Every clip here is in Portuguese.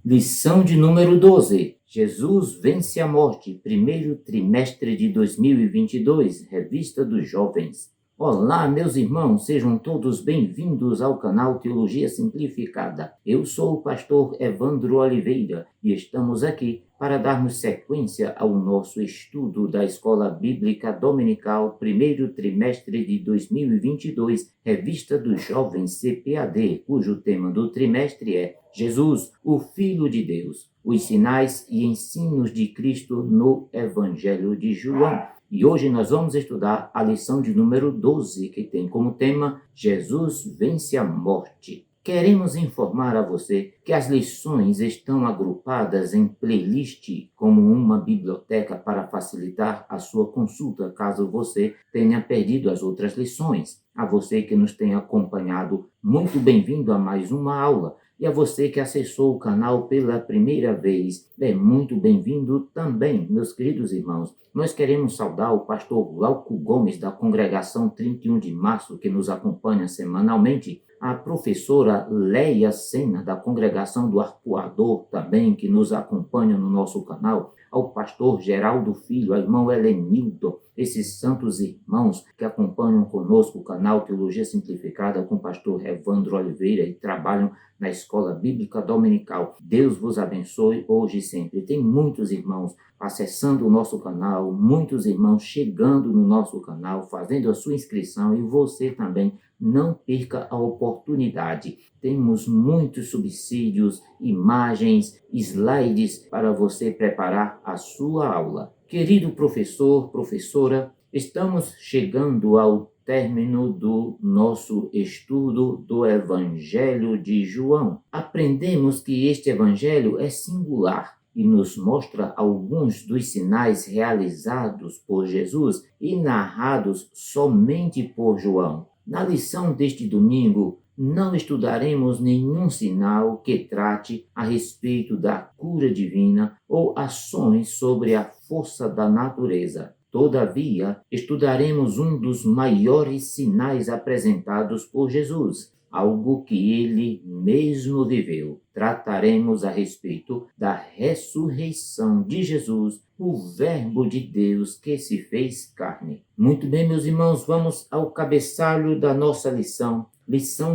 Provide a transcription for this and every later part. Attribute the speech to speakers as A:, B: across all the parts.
A: Lição de número 12. Jesus vence a morte, primeiro trimestre de 2022, Revista dos Jovens. Olá, meus irmãos, sejam todos bem-vindos ao canal Teologia Simplificada. Eu sou o pastor Evandro Oliveira e estamos aqui para darmos sequência ao nosso estudo da Escola Bíblica Dominical, primeiro trimestre de 2022, Revista dos Jovens CPAD, cujo tema do trimestre é Jesus, o Filho de Deus, os sinais e ensinos de Cristo no Evangelho de João. E hoje nós vamos estudar a lição de número 12, que tem como tema Jesus vence a morte. Queremos informar a você que as lições estão agrupadas em playlist como uma biblioteca para facilitar a sua consulta, caso você tenha perdido as outras lições. A você que nos tem acompanhado, muito bem-vindo a mais uma aula. E a você que acessou o canal pela primeira vez, é muito bem-vindo também, meus queridos irmãos. Nós queremos saudar o pastor Glauco Gomes, da Congregação 31 de Março, que nos acompanha semanalmente, a professora Leia Sena, da Congregação do Arpoador, também, que nos acompanha no nosso canal, ao pastor Geraldo Filho, ao irmão Helenildo, esses santos irmãos que acompanham conosco o canal Teologia Simplificada com o pastor Evandro Oliveira e trabalham na Escola Bíblica Dominical. Deus vos abençoe hoje e sempre. Tem muitos irmãos acessando o nosso canal, muitos irmãos chegando no nosso canal, fazendo a sua inscrição, e você também não perca a oportunidade. Temos muitos subsídios, imagens, slides para você preparar a sua aula. Querido professor, professora, estamos chegando ao término do nosso estudo do Evangelho de João. Aprendemos que este Evangelho é singular e nos mostra alguns dos sinais realizados por Jesus e narrados somente por João. Na lição deste domingo, não estudaremos nenhum sinal que trate a respeito da cura divina ou ações sobre a força da natureza. Todavia, estudaremos um dos maiores sinais apresentados por Jesus, algo que ele mesmo viveu. Trataremos a respeito da ressurreição de Jesus, o Verbo de Deus que se fez carne. Muito bem, meus irmãos, vamos ao cabeçalho da nossa lição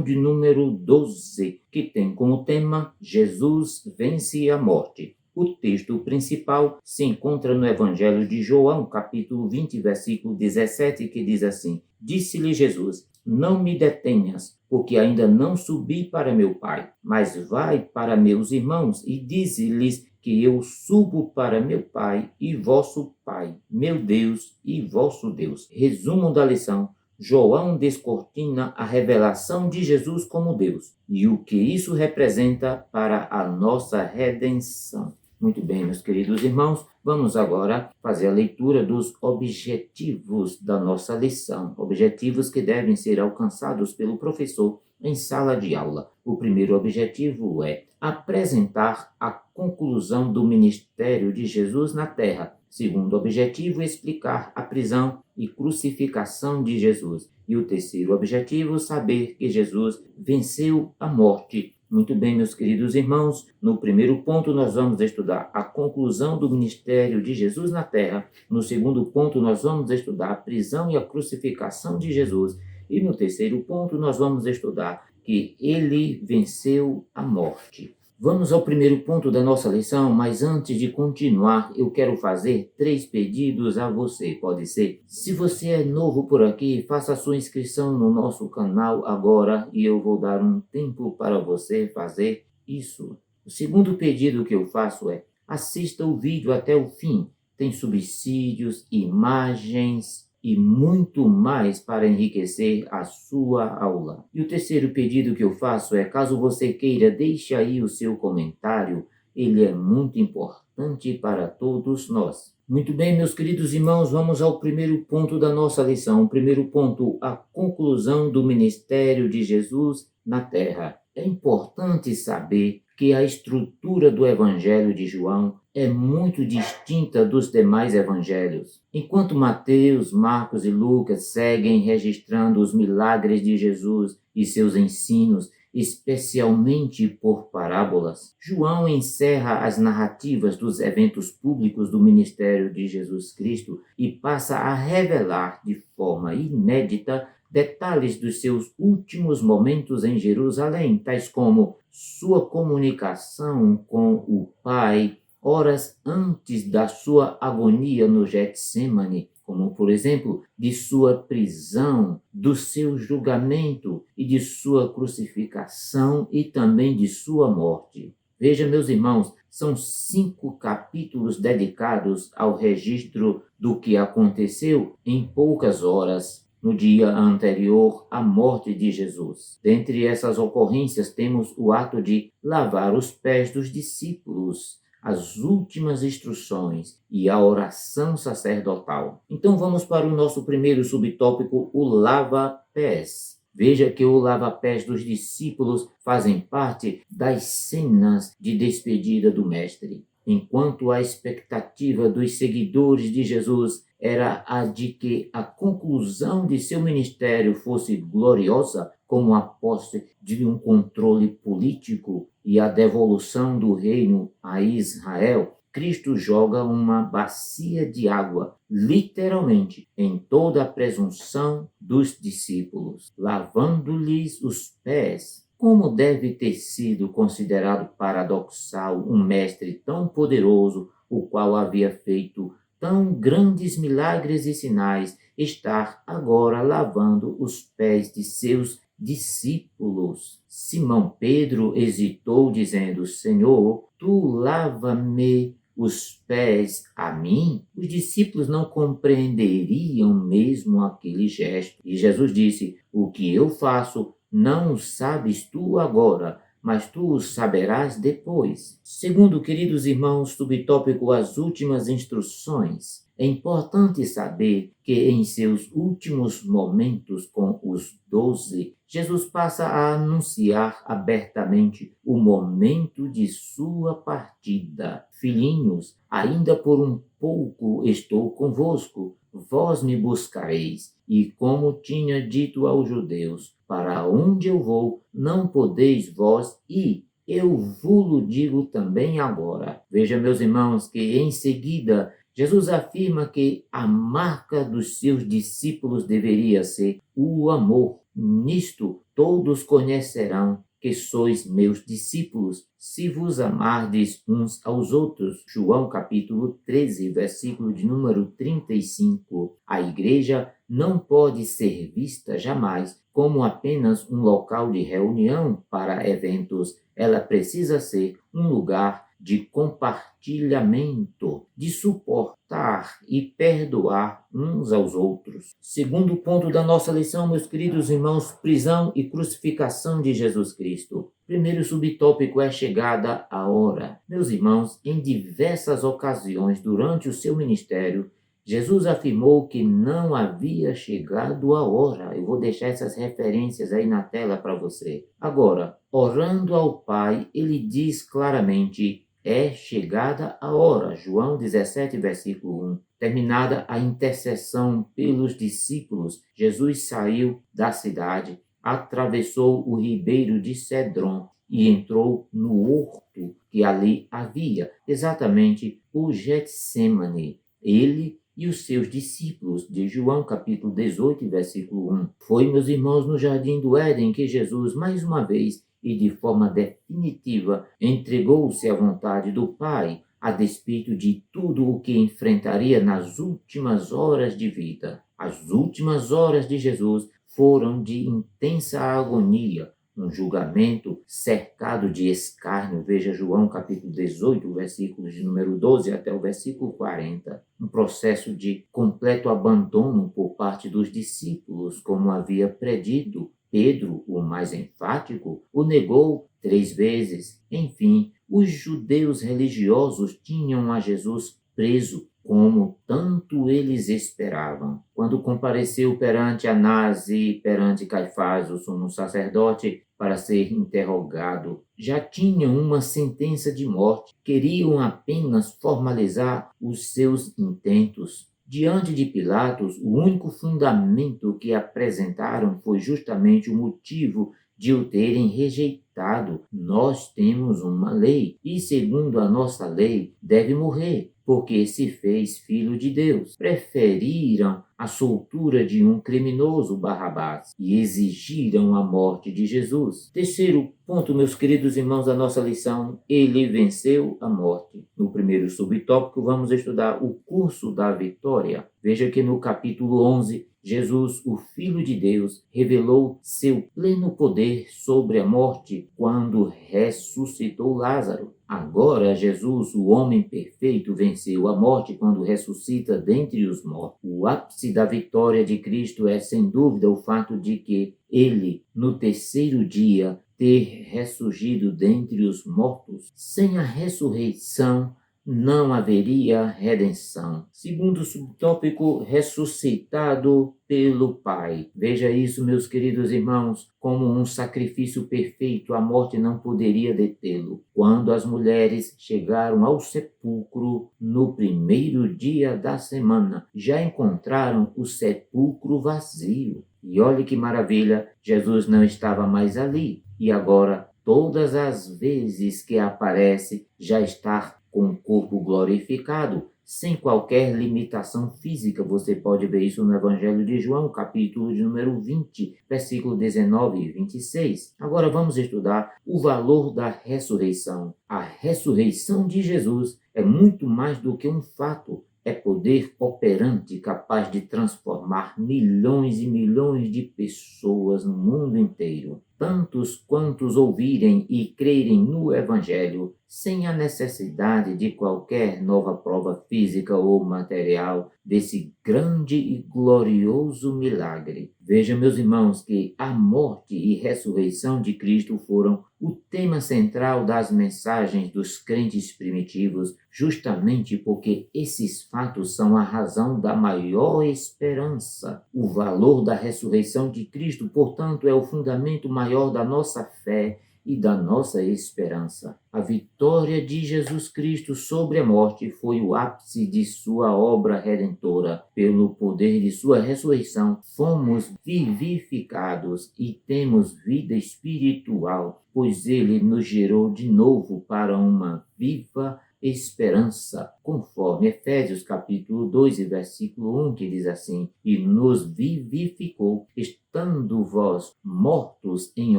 A: de número 12, que tem como tema Jesus vence a morte. O texto principal se encontra no Evangelho de João, capítulo 20, versículo 17, que diz assim: Disse-lhe Jesus, não me detenhas, porque ainda não subi para meu Pai, mas vai para meus irmãos e dize-lhes que eu subo para meu Pai e vosso Pai, meu Deus e vosso Deus. Resumo da lição. João descortina a revelação de Jesus como Deus e o que isso representa para a nossa redenção. Muito bem, meus queridos irmãos, vamos agora fazer a leitura dos objetivos da nossa lição, objetivos que devem ser alcançados pelo professor em sala de aula. O primeiro objetivo é apresentar a conclusão do ministério de Jesus na terra. Segundo objetivo, explicar a prisão e crucificação de Jesus. E o terceiro objetivo, saber que Jesus venceu a morte. Muito bem, meus queridos irmãos, no primeiro ponto nós vamos estudar a conclusão do ministério de Jesus na terra. No segundo ponto nós vamos estudar a prisão e a crucificação de Jesus. E no terceiro ponto nós vamos estudar que ele venceu a morte. Vamos ao primeiro ponto da nossa lição, mas antes de continuar, eu quero fazer 3 pedidos a você, pode ser? Se você é novo por aqui, faça a sua inscrição no nosso canal agora e eu vou dar um tempo para você fazer isso. O segundo pedido que eu faço é: assista o vídeo até o fim. Tem subsídios, imagens e muito mais para enriquecer a sua aula. E o terceiro pedido que eu faço é, caso você queira, deixe aí o seu comentário, ele é muito importante para todos nós. Muito bem, meus queridos irmãos, vamos ao primeiro ponto da nossa lição. O primeiro ponto, a conclusão do ministério de Jesus na terra. É importante saber que a estrutura do Evangelho de João é muito distinta dos demais evangelhos. Enquanto Mateus, Marcos e Lucas seguem registrando os milagres de Jesus e seus ensinos especialmente por parábolas. João encerra as narrativas dos eventos públicos do ministério de Jesus Cristo e passa a revelar de forma inédita detalhes dos seus últimos momentos em Jerusalém, tais como sua comunicação com o Pai horas antes da sua agonia no Getsemane, como, por exemplo, de sua prisão, do seu julgamento e de sua crucificação e também de sua morte. Veja, meus irmãos, são 5 capítulos dedicados ao registro do que aconteceu em poucas horas, no dia anterior à morte de Jesus. Dentre essas ocorrências, temos o ato de lavar os pés dos discípulos, as últimas instruções e a oração sacerdotal. Então vamos para o nosso primeiro subtópico, o lava-pés. Veja que o lava-pés dos discípulos fazem parte das cenas de despedida do Mestre. Enquanto a expectativa dos seguidores de Jesus era a de que a conclusão de seu ministério fosse gloriosa, como a posse de um controle político e a devolução do reino a Israel, Cristo joga uma bacia de água, literalmente, em toda a presunção dos discípulos, lavando-lhes os pés. Como deve ter sido considerado paradoxal um mestre tão poderoso, o qual havia feito tão grandes milagres e sinais, estar agora lavando os pés de seus discípulos. Simão Pedro hesitou, dizendo: Senhor, tu lava-me os pés a mim? Os discípulos não compreenderiam mesmo aquele gesto. E Jesus disse: o que eu faço não o sabes tu agora, mas tu o saberás depois. Segundo, queridos irmãos, subtópico as últimas instruções. É importante saber que em seus últimos momentos com os 12, Jesus passa a anunciar abertamente o momento de sua partida. Filhinhos, ainda por um pouco estou convosco, vós me buscareis. E como tinha dito aos judeus, para onde eu vou, não podeis vós ir. Eu vos digo também agora. Veja, meus irmãos, que em seguida Jesus afirma que a marca dos seus discípulos deveria ser o amor. Nisto todos conhecerão que sois meus discípulos, se vos amardes uns aos outros. João capítulo 13, versículo de número 35. A igreja não pode ser vista jamais como apenas um local de reunião para eventos. Ela precisa ser um lugar de compartilhamento, de suportar e perdoar uns aos outros. Segundo ponto da nossa lição, meus queridos irmãos, prisão e crucificação de Jesus Cristo. Primeiro subtópico é chegada a hora. Meus irmãos, em diversas ocasiões durante o seu ministério, Jesus afirmou que não havia chegado a hora. Eu vou deixar essas referências aí na tela para você. Agora, orando ao Pai, ele diz claramente: é chegada a hora. João 17, versículo 1. Terminada a intercessão pelos discípulos, Jesus saiu da cidade, atravessou o ribeiro de Cedron e entrou no horto que ali havia, exatamente o Getsemane. Ele e os seus discípulos, de João capítulo 18, versículo 1. Foi, meus irmãos, no jardim do Éden que Jesus, mais uma vez e de forma definitiva, entregou-se à vontade do Pai, a despeito de tudo o que enfrentaria nas últimas horas de vida. As últimas horas de Jesus foram de intensa agonia, um julgamento cercado de escárnio. Veja João capítulo 18, versículos de número 12 até o versículo 40. Um processo de completo abandono por parte dos discípulos, como havia predito. Pedro, o mais enfático, o negou 3 vezes. Enfim, os judeus religiosos tinham a Jesus preso, como tanto eles esperavam. Quando compareceu perante Anás e perante Caifás, o sumo sacerdote, para ser interrogado, já tinham uma sentença de morte. Queriam apenas formalizar os seus intentos. Diante de Pilatos, o único fundamento que apresentaram foi justamente o motivo de o terem rejeitado. Nós temos uma lei e, segundo a nossa lei, deve morrer, porque se fez filho de Deus. Preferiram a soltura de um criminoso, Barrabás, e exigiram a morte de Jesus. Terceiro ponto, meus queridos irmãos, da nossa lição: ele venceu a morte. No primeiro subtópico, vamos estudar o curso da vitória. Veja que no capítulo 11, Jesus, o Filho de Deus, revelou seu pleno poder sobre a morte quando ressuscitou Lázaro. Agora, Jesus, o homem perfeito, venceu a morte quando ressuscita dentre os mortos. O ápice da vitória de Cristo é, sem dúvida, o fato de que ele, no terceiro dia, ter ressurgido dentre os mortos. Sem a ressurreição, não haveria redenção. Segundo subtópico, ressuscitado pelo Pai. Veja isso, meus queridos irmãos, como um sacrifício perfeito, a morte não poderia detê-lo. Quando as mulheres chegaram ao sepulcro no primeiro dia da semana, já encontraram o sepulcro vazio. E olhe que maravilha, Jesus não estava mais ali. E agora, todas as vezes que aparece, já está com o corpo glorificado, sem qualquer limitação física. Você pode ver isso no Evangelho de João, capítulo de número 20, versículo 19 e 26. Agora vamos estudar o valor da ressurreição. A ressurreição de Jesus é muito mais do que um fato. É poder operante capaz de transformar milhões e milhões de pessoas no mundo inteiro. Tantos quantos ouvirem e crerem no Evangelho, sem a necessidade de qualquer nova prova física ou material desse grande e glorioso milagre. Veja, meus irmãos, que a morte e ressurreição de Cristo foram o tema central das mensagens dos crentes primitivos, justamente porque esses fatos são a razão da maior esperança. O valor da ressurreição de Cristo, portanto, é o fundamento maior da nossa fé e da nossa esperança. A vitória de Jesus Cristo sobre a morte foi o ápice de sua obra redentora. Pelo poder de sua ressurreição, fomos vivificados e temos vida espiritual, pois ele nos gerou de novo para uma viva esperança, conforme Efésios capítulo 2 e versículo 1, que diz assim: e nos vivificou, estando vós mortos em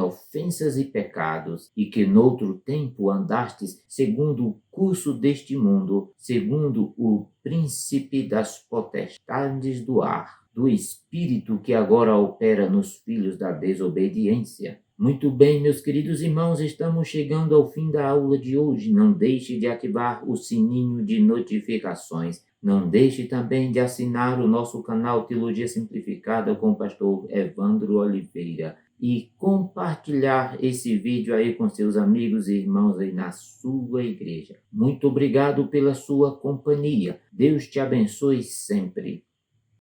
A: ofensas e pecados, e que noutro tempo andastes segundo o curso deste mundo, segundo o príncipe das potestades do ar, do espírito que agora opera nos filhos da desobediência. Muito bem, meus queridos irmãos, estamos chegando ao fim da aula de hoje. Não deixe de ativar o sininho de notificações. Não deixe também de assinar o nosso canal Teologia Simplificada com o pastor Evandro Oliveira. E compartilhar esse vídeo aí com seus amigos e irmãos aí na sua igreja. Muito obrigado pela sua companhia. Deus te abençoe sempre.